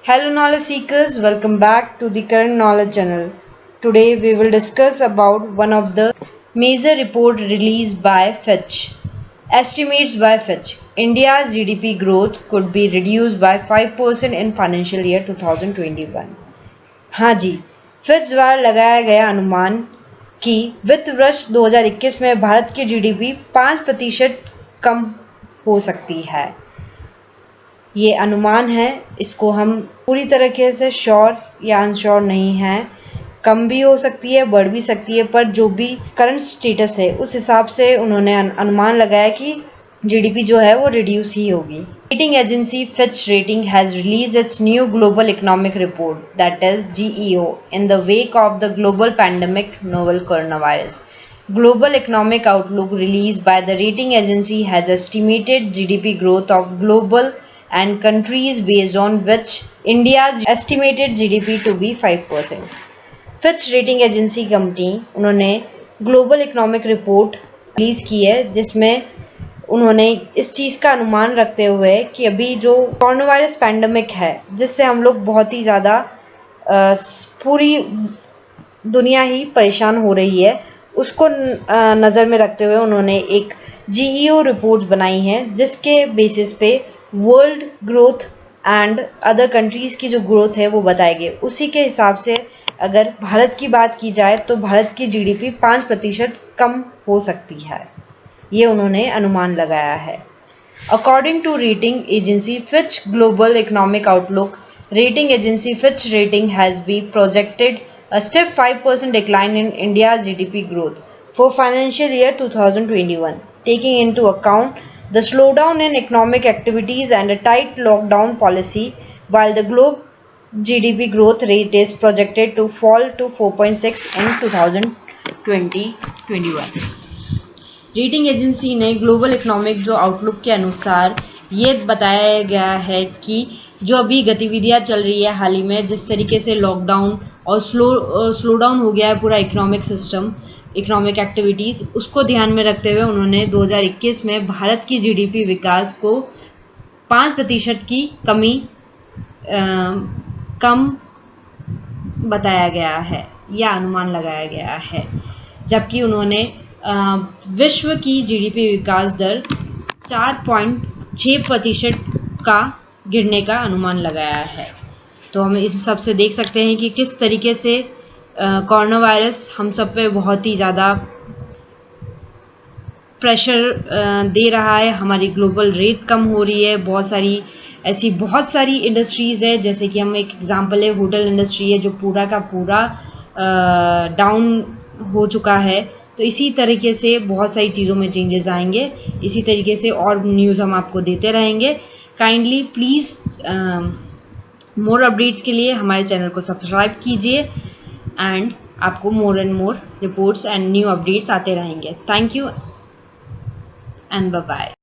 Hello knowledge seekers, welcome back to the current knowledge channel. Today we will discuss about one of the major report released by Fitch. Estimates by Fitch, India's GDP growth could be reduced by 5% in financial year 2021. हाँ जी, Fitch द्वारा लगाया गया अनुमान कि वित्त वर्ष 2021 में भारत की जीडीपी 5% कम हो सकती है। ये अनुमान है, इसको हम पूरी तरीके से श्योर या अनश्योर नहीं है। कम भी हो सकती है, बढ़ भी सकती है, पर जो भी करंट स्टेटस है उस हिसाब से उन्होंने अनुमान लगाया कि जीडीपी जो है वो रिड्यूस ही होगी। Rating agency Fitch rating has release it's new global economic report that is GEO in the wake of the global pandemic novel corona virus. Global Economic Outlook released by the rating agency has estimated GDP growth of global and countries based on which India's estimated GDP to be 5%. Fitch rating agency company उन्होंने global economic report release की है, जिसमें उन्होंने इस चीज़ का अनुमान रखते हुए कि अभी जो कोरोना वायरस पैंडेमिक है, जिससे हम लोग बहुत ही ज़्यादा पूरी दुनिया ही परेशान हो रही है, उसको नज़र में रखते हुए उन्होंने एक जीईओ रिपोर्ट बनाई है, जिसके बेसिस पे world growth and other countries की जो ग्रोथ है वो बताए गए। उसी के हिसाब से अगर भारत की बात की जाए तो भारत की जीडीपी 5% कम हो सकती है, ये उन्होंने अनुमान लगाया है। According to rating agency Fitch global economic outlook, rating agency Fitch Rating has been projected a steep 5% decline in India's GDP growth for financial year 2021, taking into account the slowdown in economic activities and a tight lockdown policy, while the globe GDP growth rate is projected to fall to 4.6 in 2020-21. Rating agency ने global economic जो outlook के अनुसार ये बताया गया है कि जो अभी गतिविधियां चल रही है हाल ही में, जिस तरीके से लॉकडाउन और स्लो डाउन हो गया है पूरा इकोनॉमिक सिस्टम, इकोनॉमिक एक्टिविटीज़, उसको ध्यान में रखते हुए उन्होंने 2021 में भारत की जीडीपी विकास को 5% की कम बताया गया है या अनुमान लगाया गया है, जबकि उन्होंने विश्व की जीडीपी विकास दर 4.6% का गिरने का अनुमान लगाया है। तो हम इस सब से देख सकते हैं कि किस तरीके से कोरोना वायरस हम सब पे बहुत ही ज़्यादा प्रेशर दे रहा है। हमारी ग्लोबल रेट कम हो रही है। बहुत सारी इंडस्ट्रीज़ है, जैसे कि हम एक एग्जांपल है होटल इंडस्ट्री है, जो पूरा का पूरा डाउन हो चुका है। तो इसी तरीके से बहुत सारी चीज़ों में चेंजेस आएंगे। इसी तरीके से और न्यूज़ हम आपको देते रहेंगे। काइंडली प्लीज़ मोर अपडेट्स के लिए हमारे चैनल को सब्सक्राइब कीजिए एंड आपको more and more reports and new updates आते रहेंगे। Thank you and bye bye.